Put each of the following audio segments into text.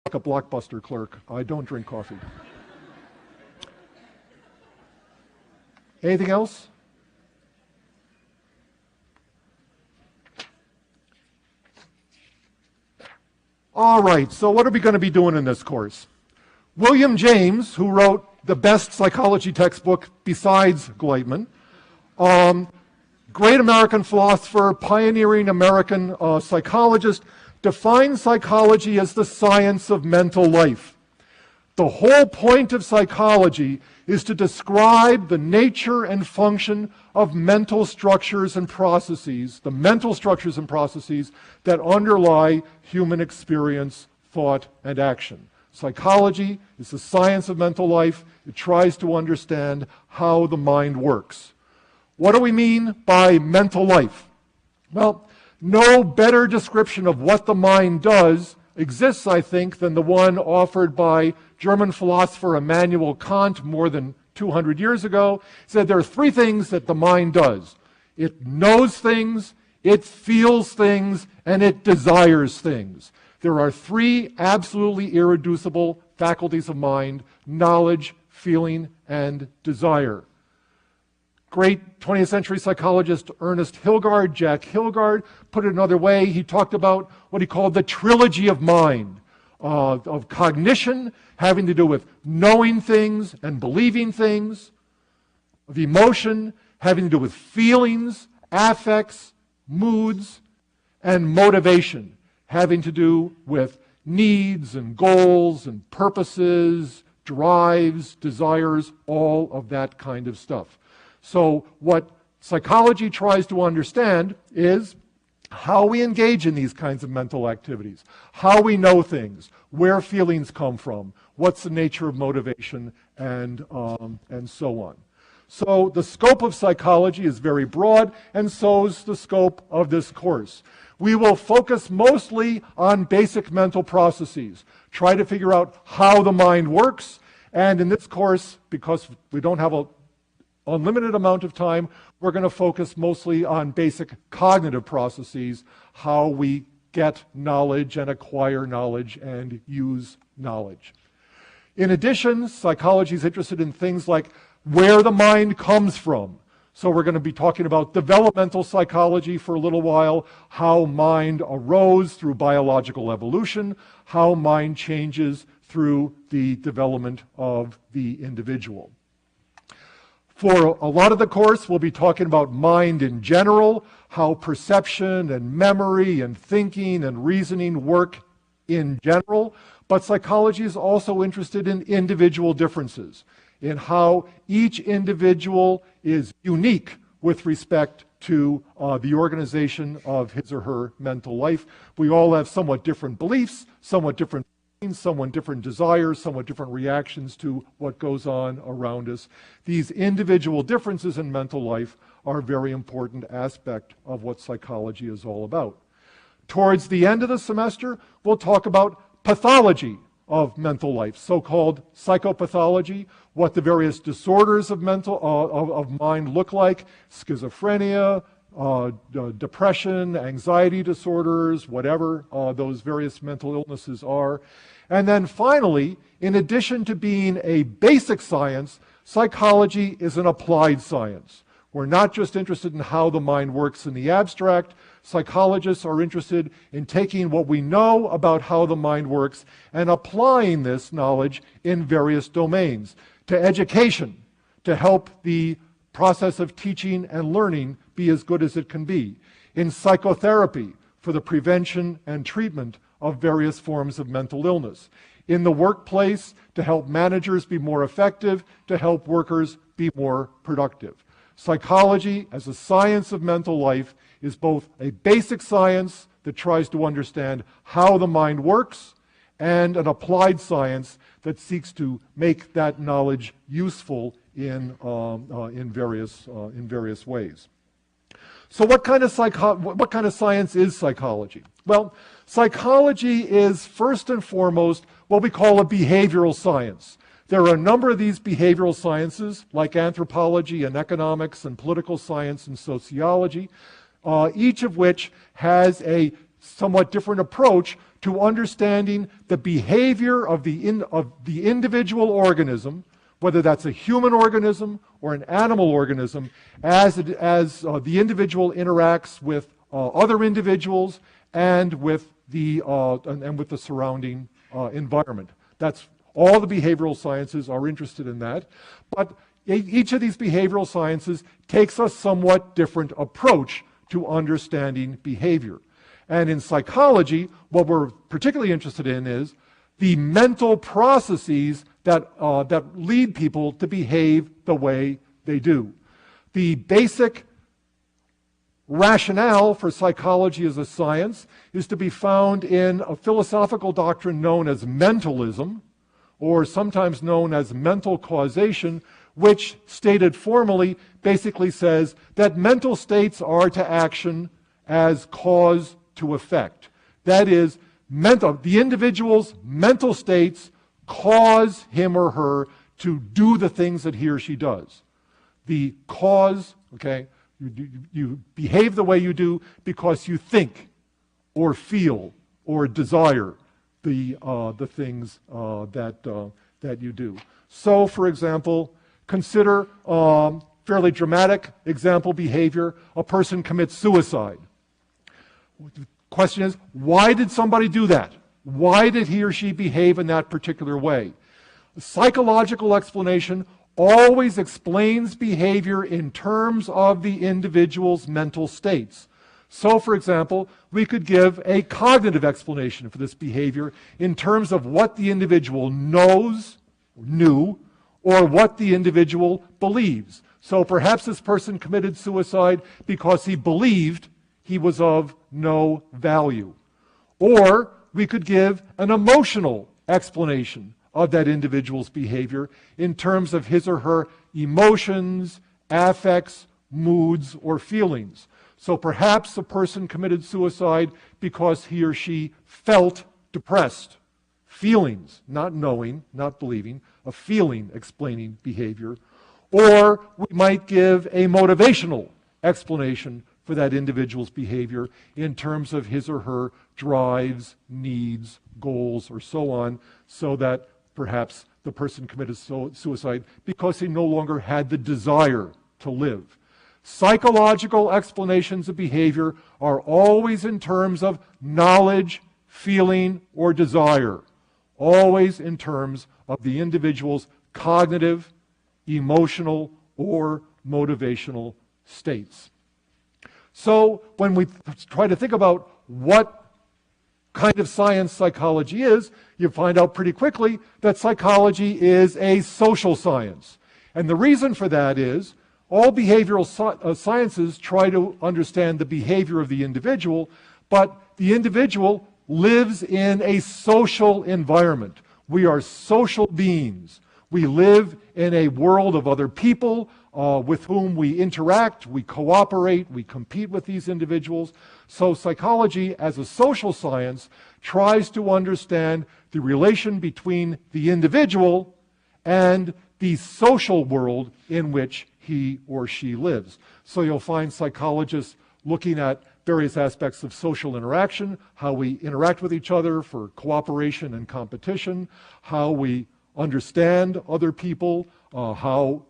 like a Blockbuster clerk. I don't drink coffee. Anything else? All right, so what are we going to be doing in this course? William James, who wrote the best psychology textbook besides Gleitman, great American philosopher, pioneering American psychologist, defines psychology as the science of mental life. The whole point of psychology is to describe the nature and function of mental structures and processes, the mental structures and processes that underlie human experience, thought, and action. Psychology is the science of mental life. It tries to understand how the mind works. What do we mean by mental life? Well, no better description of what the mind does exists, I think, than the one offered by German philosopher Immanuel Kant more than 200 years ago. He said there are three things that the mind does. It knows things, it feels things, and it desires things. There are three absolutely irreducible faculties of mind: knowledge, feeling, and desire. Great 20th century psychologist Ernest Hilgard, Jack Hilgard, put it another way. He talked about what he called the trilogy of mind, of cognition, having to do with knowing things and believing things, of emotion, having to do with feelings, affects, moods, and motivation, having to do with needs and goals and purposes, drives, desires, all of that kind of stuff. So what psychology tries to understand is how we engage in these kinds of mental activities, how we know things, where feelings come from, what's the nature of motivation, and so on. So the scope of psychology is very broad, and so is the scope of this course. We will focus mostly on basic mental processes, try to figure out how the mind works, and in this course, because we don't have an unlimited amount of time, we're going to focus mostly on basic cognitive processes, how we get knowledge and acquire knowledge and use knowledge. In addition, psychology is interested in things like where the mind comes from. So we're going to be talking about developmental psychology for a little while, how mind arose through biological evolution, how mind changes through the development of the individual. For a lot of the course, we'll be talking about mind in general, how perception and memory and thinking and reasoning work in general. But psychology is also interested in individual differences, in how each individual is unique with respect to the organization of his or her mental life. We all have somewhat different beliefs, somewhat different feelings, somewhat different desires, somewhat different reactions to what goes on around us. These individual differences in mental life are a very important aspect of what psychology is all about. Towards the end of the semester, we'll talk about pathology of mental life, so-called psychopathology, what the various disorders of mind look like, schizophrenia, depression, anxiety disorders, whatever those various mental illnesses are. And then finally, in addition to being a basic science, psychology is an applied science. We're not just interested in how the mind works in the abstract. Psychologists are interested in taking what we know about how the mind works and applying this knowledge in various domains to education, to help the process of teaching and learning be as good as it can be, in psychotherapy for the prevention and treatment of various forms of mental illness, in the workplace to help managers be more effective, to help workers be more productive. Psychology, as a science of mental life, is both a basic science that tries to understand how the mind works and an applied science that seeks to make that knowledge useful in various ways. So what kind of science is psychology? Well, psychology is first and foremost what we call a behavioral science. There are a number of these behavioral sciences, like anthropology and economics and political science and sociology, each of which has a somewhat different approach to understanding the behavior of the individual organism, whether that's a human organism or an animal organism, as the individual interacts with other individuals and with the surrounding environment. That's all the behavioral sciences are interested in that. But each of these behavioral sciences takes a somewhat different approach to understanding behavior. And in psychology, what we're particularly interested in is the mental processes that lead people to behave the way they do. The basic rationale for psychology as a science is to be found in a philosophical doctrine known as mentalism, or sometimes known as mental causation, which, stated formally, basically says that mental states are to action as cause to effect. That is, the individual's mental states cause him or her to do the things that he or she does. The cause, okay, you behave the way you do because you think or feel or desire the things that you do. So, for example, consider fairly dramatic example behavior. A person commits suicide. The question is, why did somebody do that? Why did he or she behave in that particular way? The psychological explanation always explains behavior in terms of the individual's mental states. So, for example, we could give a cognitive explanation for this behavior in terms of what the individual knew, or what the individual believes. So perhaps this person committed suicide because he believed he was of no value. Or we could give an emotional explanation of that individual's behavior in terms of his or her emotions, affects, moods, or feelings. So perhaps a person committed suicide because he or she felt depressed. Feelings, not knowing, not believing, a feeling explaining behavior. Or we might give a motivational explanation for that individual's behavior in terms of his or her drives, needs, goals, or so on, so that perhaps the person committed suicide because he no longer had the desire to live. Psychological explanations of behavior are always in terms of knowledge, feeling, or desire. Always in terms of the individual's cognitive, emotional, or motivational states. So when we try to think about what kind of science psychology is, you find out pretty quickly that psychology is a social science. And the reason for that is all behavioral sciences try to understand the behavior of the individual, but the individual lives in a social environment. We are social beings. We live in a world of other people with whom we interact, we cooperate, we compete with these individuals. So psychology, as a social science, tries to understand the relation between the individual and the social world in which he or she lives. So you'll find psychologists looking at various aspects of social interaction, how we interact with each other for cooperation and competition, how we understand other people, how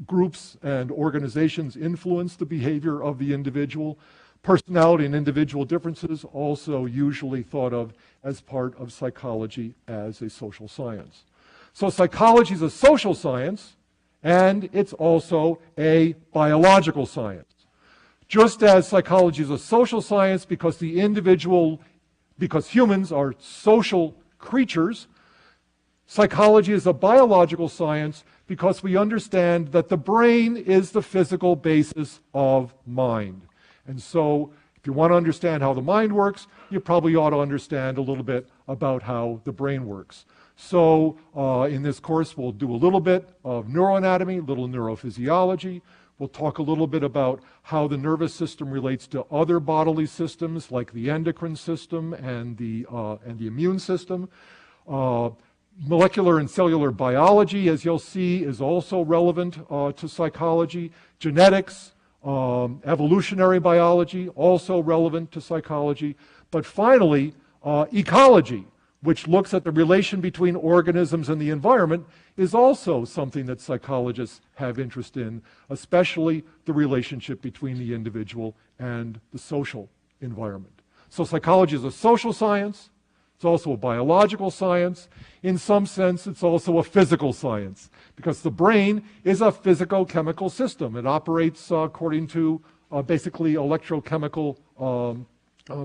groups and organizations influence the behavior of the individual. Personality and individual differences also usually thought of as part of psychology as a social science. So psychology is a social science, and it's also a biological science. Just as psychology is a social science because humans are social creatures, psychology is a biological science because we understand that the brain is the physical basis of mind. And so if you want to understand how the mind works, you probably ought to understand a little bit about how the brain works. So in this course, we'll do a little bit of neuroanatomy, a little neurophysiology. We'll talk a little bit about how the nervous system relates to other bodily systems like the endocrine system and the immune system. Molecular and cellular biology, as you'll see, is also relevant to psychology. Genetics, evolutionary biology, also relevant to psychology. But finally, ecology, which looks at the relation between organisms and the environment, is also something that psychologists have interest in, especially the relationship between the individual and the social environment. So psychology is a social science. It's also a biological science. In some sense, it's also a physical science, because the brain is a physicochemical system. It operates according to basically electrochemical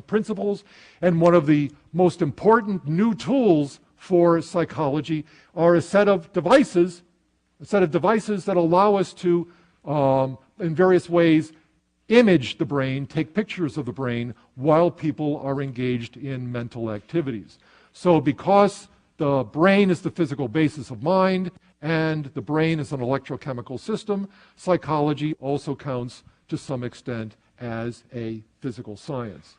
principles. And one of the most important new tools for psychology are a set of devices that allow us to, in various ways, image the brain, take pictures of the brain while people are engaged in mental activities. So because the brain is the physical basis of mind and the brain is an electrochemical system, psychology also counts to some extent as a physical science.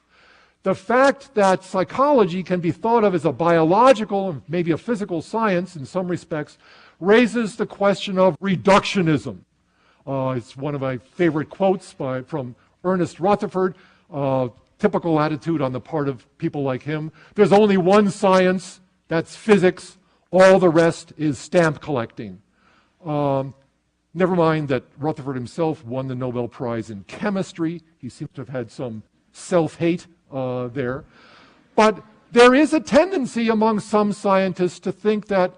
The fact that psychology can be thought of as a biological and maybe a physical science in some respects raises the question of reductionism. It's one of my favorite quotes from Ernest Rutherford, typical attitude on the part of people like him. There's only one science, that's physics. All the rest is stamp collecting. Never mind that Rutherford himself won the Nobel Prize in chemistry. He seems to have had some self-hate there. But there is a tendency among some scientists to think that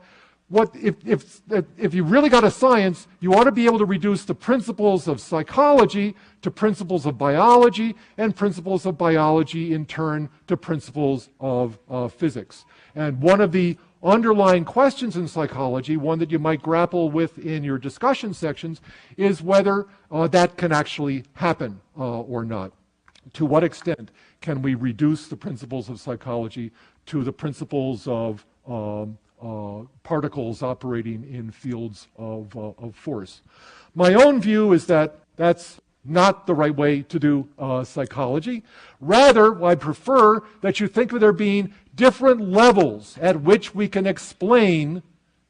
if you really got a science, you ought to be able to reduce the principles of psychology to principles of biology, and principles of biology in turn to principles of physics. And one of the underlying questions in psychology, one that you might grapple with in your discussion sections, is whether that can actually happen or not. To what extent can we reduce the principles of psychology to the principles of particles operating in fields of force? My own view is that that's not the right way to do psychology. Rather, I prefer that you think of there being different levels at which we can explain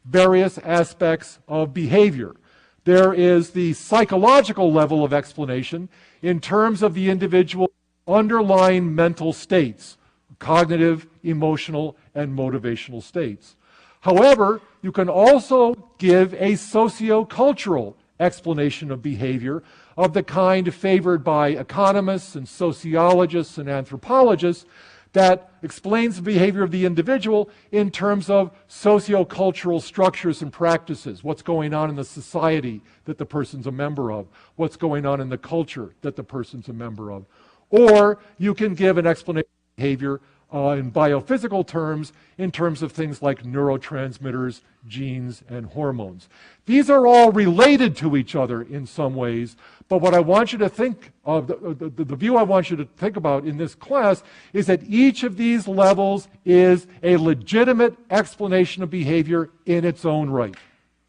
various aspects of behavior. There is the psychological level of explanation in terms of the individual underlying mental states, cognitive, emotional, and motivational states. However, you can also give a sociocultural explanation of behavior of the kind favored by economists and sociologists and anthropologists that explains the behavior of the individual in terms of sociocultural structures and practices, what's going on in the society that the person's a member of, what's going on in the culture that the person's a member of. Or you can give an explanation of behavior in biophysical terms, in terms of things like neurotransmitters, genes, and hormones. These are all related to each other in some ways, but what I want you to think of, the view I want you to think about in this class is that each of these levels is a legitimate explanation of behavior in its own right,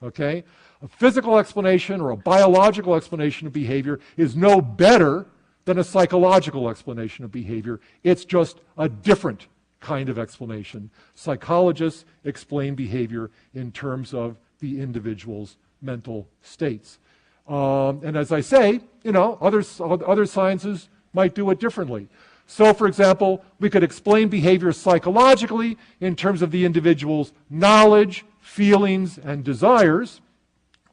okay? A physical explanation or a biological explanation of behavior is no better than a psychological explanation of behavior. It's just a different kind of explanation. Psychologists explain behavior in terms of the individual's mental states. And as I say, other sciences might do it differently. So, for example, we could explain behavior psychologically in terms of the individual's knowledge, feelings, and desires,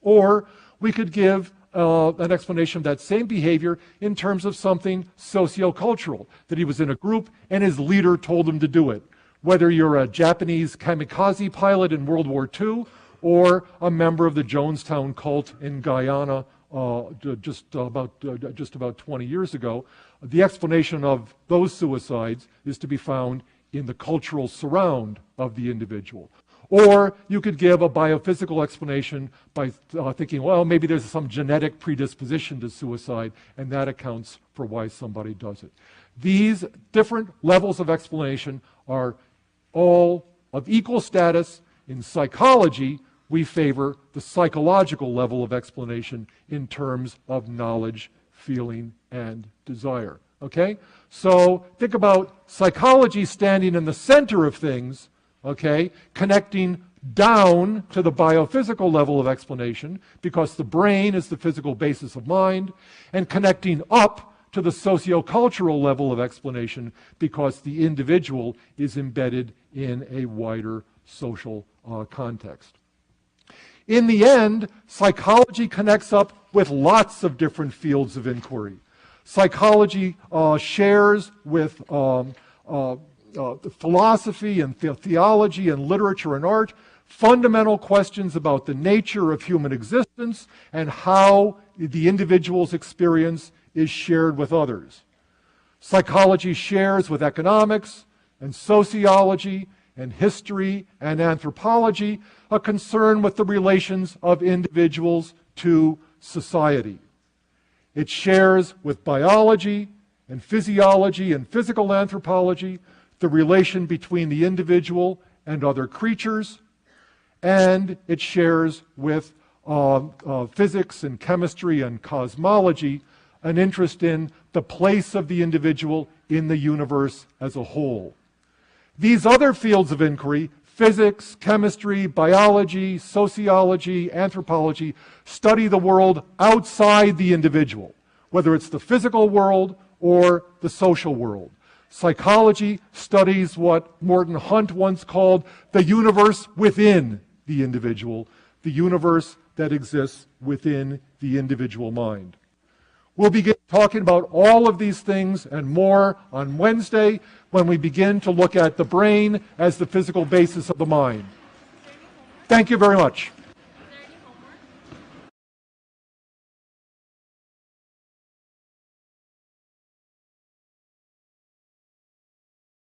or we could give an explanation of that same behavior in terms of something sociocultural, that he was in a group and his leader told him to do it. Whether you're a Japanese kamikaze pilot in World War II or a member of the Jonestown cult in Guyana just about 20 years ago, the explanation of those suicides is to be found in the cultural surround of the individual. Or you could give a biophysical explanation by thinking, well, maybe there's some genetic predisposition to suicide, and that accounts for why somebody does it. These different levels of explanation are all of equal status. In psychology, we favor the psychological level of explanation in terms of knowledge, feeling, and desire. Okay? So think about psychology standing in the center of things, okay, connecting down to the biophysical level of explanation, because the brain is the physical basis of mind, and connecting up to the sociocultural level of explanation because the individual is embedded in a wider social context. In the end, psychology connects up with lots of different fields of inquiry. Psychology shares with philosophy and theology and literature and art fundamental questions about the nature of human existence and how the individual's experience is shared with others. Psychology shares with economics and sociology and history and anthropology a concern with the relations of individuals to society. It shares with biology and physiology and physical anthropology the relation between the individual and other creatures, and it shares with physics and chemistry and cosmology an interest in the place of the individual in the universe as a whole. These other fields of inquiry, physics, chemistry, biology, sociology, anthropology, study the world outside the individual, whether it's the physical world or the social world. Psychology studies what Morton Hunt once called the universe within the individual, the universe that exists within the individual mind. We'll begin talking about all of these things and more on Wednesday when we begin to look at the brain as the physical basis of the mind. Thank you very much.